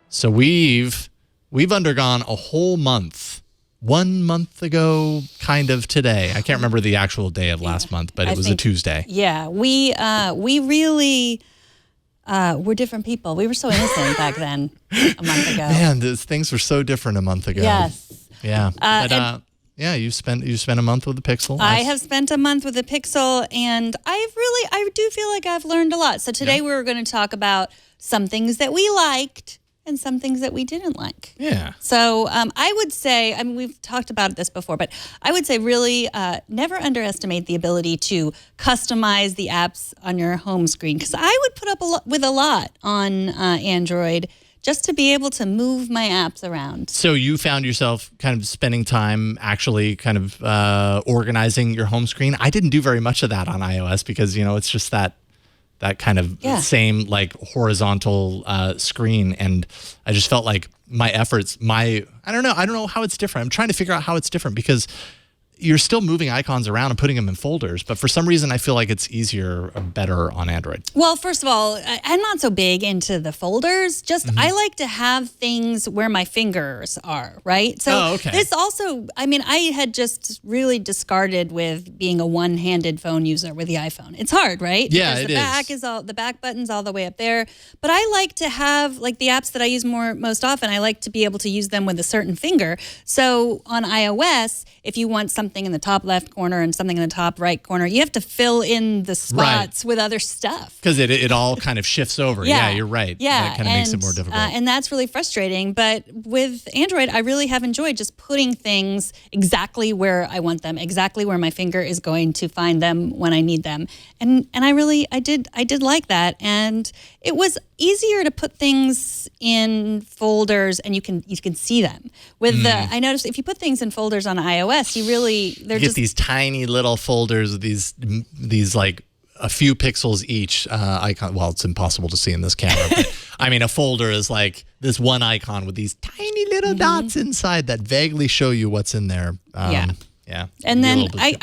So we've undergone a whole month. 1 month ago, kind of today. I can't remember the actual day of last month, but it was a Tuesday. Yeah, we really we're different people. We were so innocent back then, a month ago. Man, things were so different a month ago. Yes. Yeah. Yeah, you spent a month with the Pixel. I have spent a month with the Pixel, and I do feel like I've learned a lot. So today we're going to talk about some things that we liked and some things that we didn't like. Yeah. So I would say, I mean, we've talked about this before, but I would say really never underestimate the ability to customize the apps on your home screen, because I would put up with a lot on Android just to be able to move my apps around. So you found yourself kind of spending time actually kind of organizing your home screen. I didn't do very much of that on iOS because, it's just that kind of same like horizontal screen. And I just felt like my efforts, I don't know how it's different. I'm trying to figure out how it's different because you're still moving icons around and putting them in folders, but for some reason I feel like it's easier or better on Android. Well, first of all, I'm not so big into the folders. Just I like to have things where my fingers are, right? So this also, I mean, I had just really discarded with being a one-handed phone user with the iPhone. It's hard, right? Yeah, because the back button's all the way up there. But I like to have, like, the apps that I use most often, I like to be able to use them with a certain finger. So on iOS, if you want something in the top left corner and something in the top right corner, you have to fill in the spots with other stuff. Because it all kind of shifts over. Yeah, you're right. Yeah. That kind of makes it more difficult. And that's really frustrating. But with Android, I really have enjoyed just putting things exactly where I want them, exactly where my finger is going to find them when I need them. And I did like that. And it was easier to put things in folders and you can see them. I noticed if you put things in folders on iOS, you get these tiny little folders with these like a few pixels each icon. Well, it's impossible to see in this camera, but I mean, a folder is like this one icon with these tiny little dots inside that vaguely show you what's in there. Yeah. And then I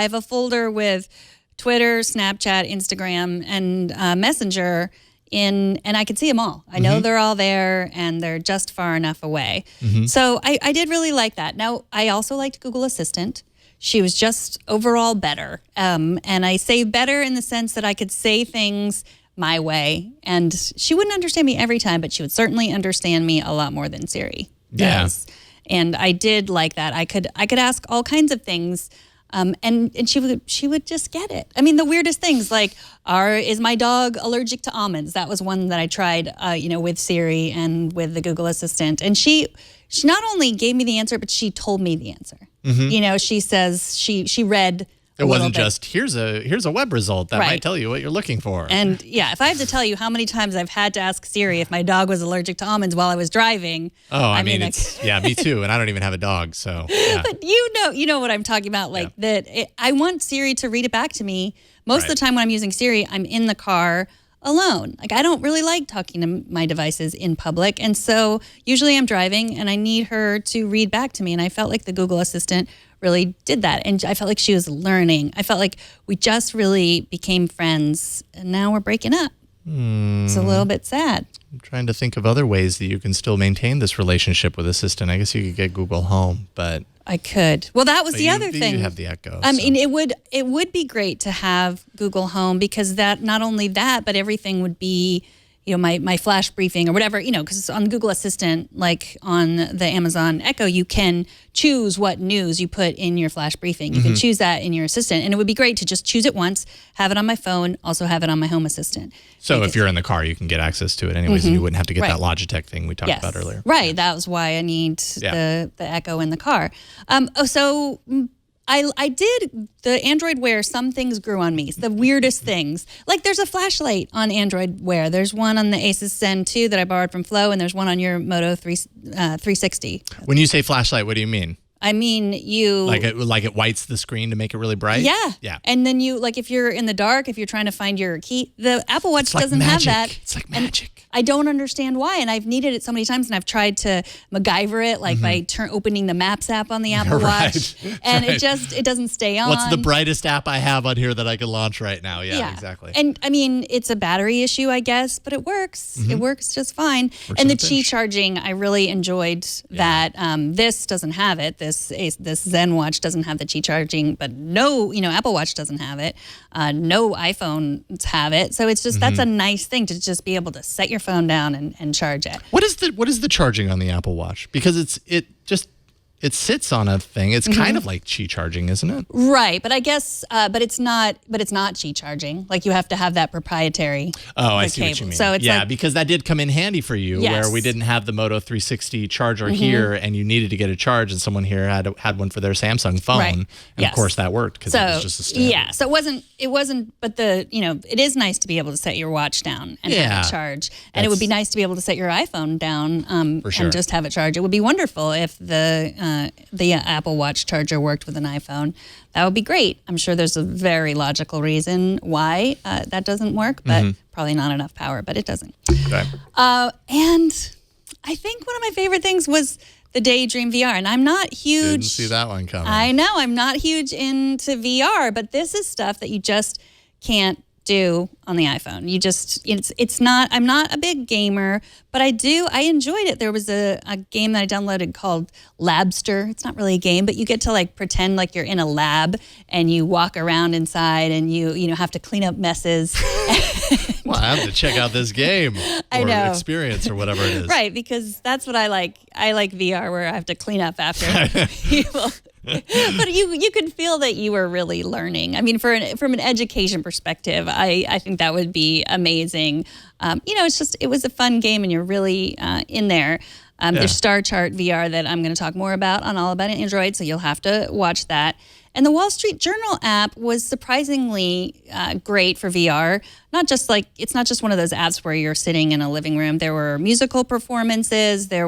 have a folder with Twitter, Snapchat, Instagram, and Messenger and I can see them all. I know they're all there and they're just far enough away. So I did really like that. Now, I also liked Google Assistant. She was just overall better. And I say better in the sense that I could say things my way. And she wouldn't understand me every time, but she would certainly understand me a lot more than Siri does. Yeah. And I did like that. I could ask all kinds of things. And she would just get it. I mean, the weirdest things like, is my dog allergic to almonds? That was one that I tried, with Siri and with the Google Assistant. And she not only gave me the answer, but she told me the answer. She says she read. It wasn't just here's a web result that might tell you what you're looking for. And if I have to tell you how many times I've had to ask Siri if my dog was allergic to almonds while I was driving. Oh, I mean it's me too, and I don't even have a dog, so. Yeah. But you know what I'm talking about, like that. I want Siri to read it back to me. Most of the time when I'm using Siri, I'm in the car alone. Like I don't really like talking to my devices in public, and so usually I'm driving and I need her to read back to me. And I felt like the Google Assistant really did that. And I felt like she was learning. I felt like we just really became friends and now we're breaking up. It's a little bit sad. I'm trying to think of other ways that you can still maintain this relationship with Assistant. I guess you could get Google Home, but... I could. Well, that was the other thing. You have the Echo. I mean, it would be great to have Google Home because that, not only that, but everything would be... my flash briefing or whatever, because on Google Assistant, like on the Amazon Echo, you can choose what news you put in your flash briefing. You can choose that in your assistant. And it would be great to just choose it once, have it on my phone, also have it on my home assistant. So if you're in the car, you can get access to it anyways, and you wouldn't have to get that Logitech thing we talked about earlier. Right. That was why I need the Echo in the car. I did the Android Wear. Some things grew on me. It's the weirdest things. Like there's a flashlight on Android Wear. There's one on the Asus Zen 2 that I borrowed from Flo, and there's one on your Moto 360. When you say flashlight, what do you mean? I mean, like it whites the screen to make it really bright? Yeah. And then if you're in the dark, if you're trying to find your key, the Apple Watch doesn't have that. It's like magic. I don't understand why. And I've needed it so many times, and I've tried to MacGyver it, like by opening the Maps app on the Apple Watch, and it doesn't stay on. What's the brightest app I have on here that I can launch right now? Yeah, exactly. And I mean, it's a battery issue, I guess, but it works. It works just fine. And the Qi charging, I really enjoyed that. This doesn't have it. This Zen watch doesn't have the Qi charging, but no, Apple Watch doesn't have it. No iPhones have it. So it's just that's a nice thing to just be able to set your phone down and charge it. What is the charging on the Apple Watch? Because it sits on a thing. It's kind of like Qi charging, isn't it? Right, but I guess, but it's not Qi charging. Like you have to have that proprietary. Oh, I see what you mean. So it's because that did come in handy for you, where we didn't have the Moto 360 charger here, and you needed to get a charge, and someone here had one for their Samsung phone, and of course that worked because it was just a standard. Yeah, so it wasn't, but it is nice to be able to set your watch down and have it charge, and it would be nice to be able to set your iPhone down and just have it charge. It would be wonderful if the Apple Watch charger worked with an iPhone. That would be great. I'm sure there's a very logical reason why that doesn't work, but probably not enough power, but it doesn't. Okay. And I think one of my favorite things was the Daydream VR, and I'm not huge. Didn't see that one coming. I know, I'm not huge into VR, but this is stuff that you just can't do on the iPhone. I'm not a big gamer, but I enjoyed it. There was a game that I downloaded called Labster. It's not really a game, but you get to like pretend like you're in a lab and you walk around inside and you have to clean up messes. Well, I have to check out this game or experience or whatever it is. Right, because that's what I like. I like VR where I have to clean up after people. But you could feel that you were really learning. I mean, from an education perspective, I think that would be amazing. It was a fun game, and you're really in there. There's Star Chart VR that I'm going to talk more about on All About Android, so you'll have to watch that. And the Wall Street Journal app was surprisingly great for VR. It's not just one of those apps where you're sitting in a living room. There were musical performances. I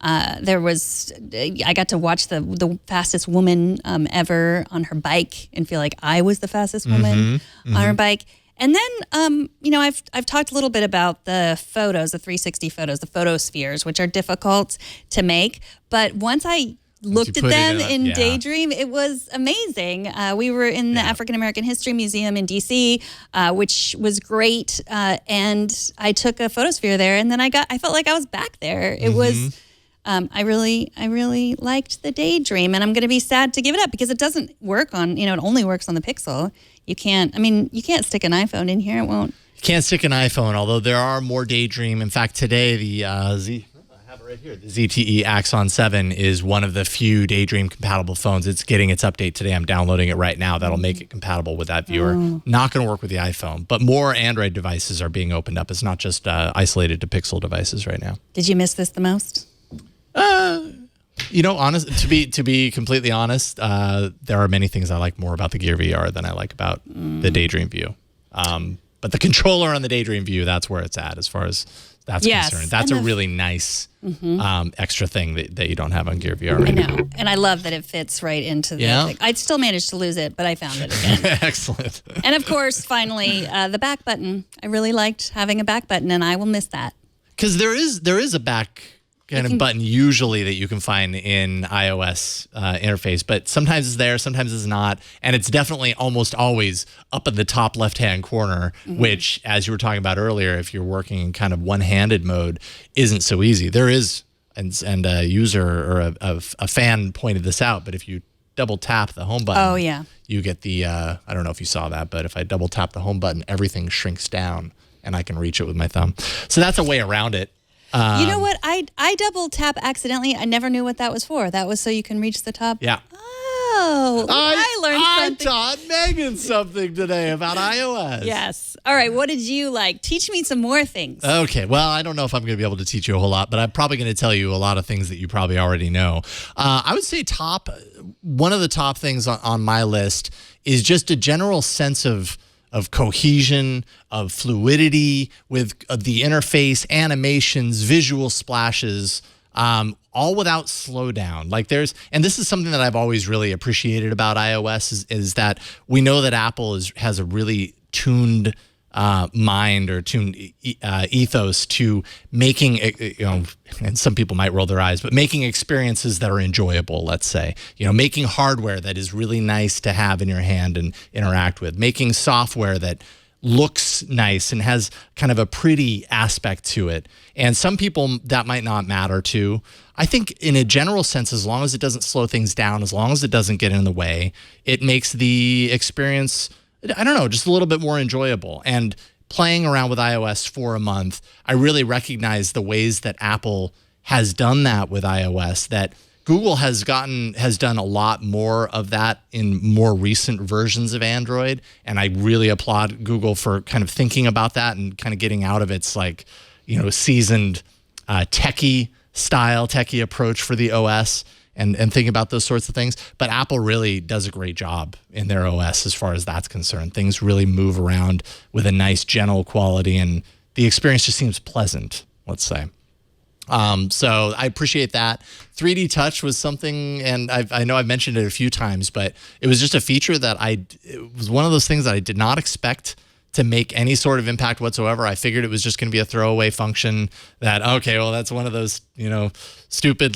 got to watch the fastest woman ever on her bike and feel like I was the fastest woman on her bike. And then, I've talked a little bit about the photos, the 360 photos, the photospheres, which are difficult to make. But once I looked at them in Daydream, it was amazing. We were in the African American History Museum in DC, which was great. And I took a photosphere there, and then I felt like I was back there. It was. I really liked the Daydream, and I'm going to be sad to give it up because it doesn't work on, it only works on the Pixel. You can't stick an iPhone in here. It won't. You can't stick an iPhone, although there are more Daydream. In fact, today, I have it right here. The ZTE Axon 7 is one of the few Daydream compatible phones. It's getting its update today. I'm downloading it right now. That'll make it compatible with that viewer. Not going to work with the iPhone, but more Android devices are being opened up. It's not just isolated to Pixel devices right now. Did you miss this the most? To be completely honest, there are many things I like more about the Gear VR than I like about the Daydream View. But the controller on the Daydream View, that's where it's at as far as that's concerned. That's a really nice extra thing that you don't have on Gear VR. I know, and I love that it fits right into the thing. I'd still managed to lose it, but I found it again. Excellent. And of course, finally, the back button. I really liked having a back button, and I will miss that. Because there is a back kind of button usually that you can find in iOS interface, but sometimes it's there, sometimes it's not, and it's definitely almost always up in the top left-hand corner, which, as you were talking about earlier, if you're working in kind of one-handed mode, isn't so easy. There is, and a user or a fan pointed this out, but if you double tap the home button, you get the, I don't know if you saw that, but if I double tap the home button, everything shrinks down, and I can reach it with my thumb. So that's a way around it. You know what? I double tap accidentally. I never knew what that was for. That was so you can reach the top. Yeah. Oh, I learned something. I taught Megan something today about iOS. Yes. All right. What did you like? Teach me some more things. Okay. Well, I don't know if I'm going to be able to teach you a whole lot, but I'm probably going to tell you a lot of things that you probably already know. I would say one of the top things on my list is just a general sense of cohesion, of fluidity with the interface, animations, visual splashes, all without slowdown. And this is something that I've always really appreciated about iOS is that we know that Apple has a really tuned mind or tuned ethos to making, and some people might roll their eyes, but making experiences that are enjoyable, let's say, making hardware that is really nice to have in your hand and interact with, making software that looks nice and has kind of a pretty aspect to it. And some people that might not matter to. I think in a general sense, as long as it doesn't slow things down, as long as it doesn't get in the way, it makes the experience, I don't know, just a little bit more enjoyable. And playing around with iOS for a month, I really recognize the ways that Apple has done that with iOS, that Google has done a lot more of that in more recent versions of Android. And I really applaud Google for kind of thinking about that and kind of getting out of its seasoned techie approach for the OS. And think about those sorts of things. But Apple really does a great job in their OS as far as that's concerned. Things really move around with a nice, gentle quality, and the experience just seems pleasant, let's say. So I appreciate that. 3D Touch was something, and I know I've mentioned it a few times, but it was just a feature that it was one of those things that I did not expect to make any sort of impact whatsoever. I figured it was just going to be a throwaway function that, okay, well, that's one of those, stupid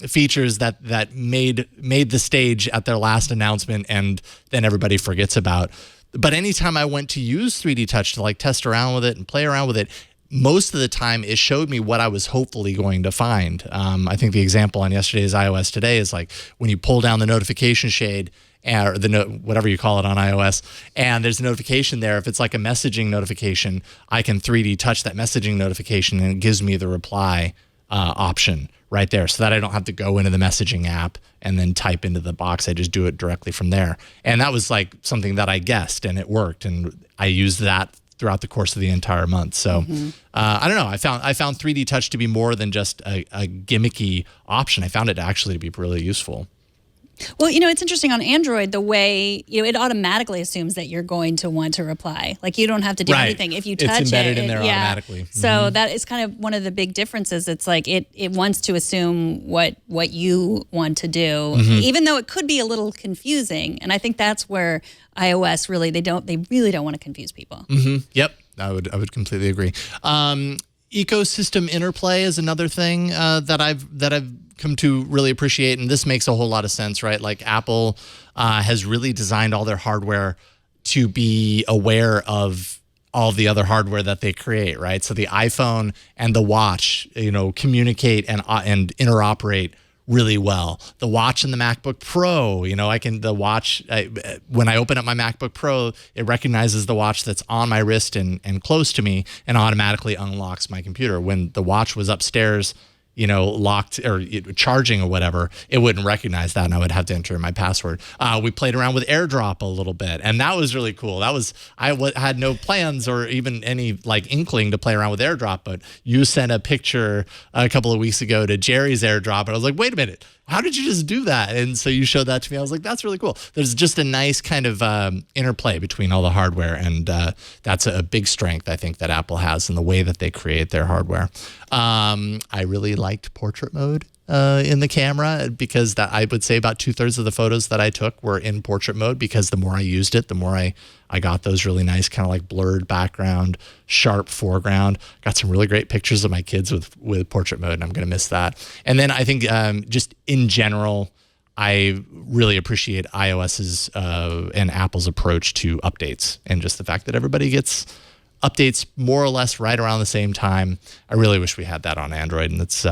features that made the stage at their last announcement and then everybody forgets about. But anytime I went to use 3D Touch to test around with it and play around with it, most of the time it showed me what I was hopefully going to find. I think the example on yesterday's iOS Today is when you pull down the notification shade, or whatever you call it on iOS, and there's a notification there. If it's like a messaging notification, I can 3D touch that messaging notification and it gives me the reply option right there, so that I don't have to go into the messaging app and then type into the box. I just do it directly from there. And that was something that I guessed, and it worked. And I used that throughout the course of the entire month. So I don't know. I found 3D Touch to be more than just a gimmicky option. I found it actually to be really useful. Well, it's interesting on Android, the way, it automatically assumes that you're going to want to reply. You don't have to do anything. If you touch it's embedded in there automatically. So that is kind of one of the big differences. It's it wants to assume what you want to do, even though it could be a little confusing. And I think that's where iOS really, they really don't want to confuse people. Yep. I would completely agree. Ecosystem interplay is another thing that I've come to really appreciate, and this makes a whole lot of sense, right? Apple has really designed all their hardware to be aware of all the other hardware that they create, right? So the iPhone and the watch, communicate and interoperate really well. The watch and the MacBook Pro, when I open up my MacBook Pro, it recognizes the watch that's on my wrist and close to me and automatically unlocks my computer. When the watch was upstairs, locked or charging or whatever, it wouldn't recognize that, and I would have to enter my password. We played around with AirDrop a little bit, and that was really cool. I had no plans or even any inkling to play around with AirDrop, but you sent a picture a couple of weeks ago to Jerry's AirDrop, and I was like, wait a minute, how did you just do that? And so you showed that to me. I was like, that's really cool. There's just a nice kind of interplay between all the hardware, and that's a big strength, I think, that Apple has in the way that they create their hardware. I really liked portrait mode in the camera, because that, I would say about 2/3 of the photos that I took were in portrait mode, because the more I used it, the more I got those really nice kind of blurred background, sharp foreground. Got some really great pictures of my kids with portrait mode, and I'm going to miss that. And then I think just in general, I really appreciate iOS's and Apple's approach to updates, and just the fact that everybody gets updates more or less right around the same time. I really wish we had that on Android, and it's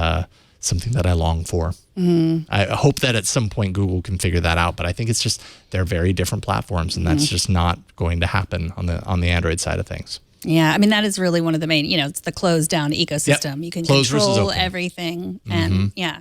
something that I long for. I hope that at some point Google can figure that out, but I think it's just they're very different platforms, and that's just not going to happen on the Android side of things. Yeah, I mean, that is really one of the main, it's the closed down ecosystem. Yep. You can control everything, and yeah.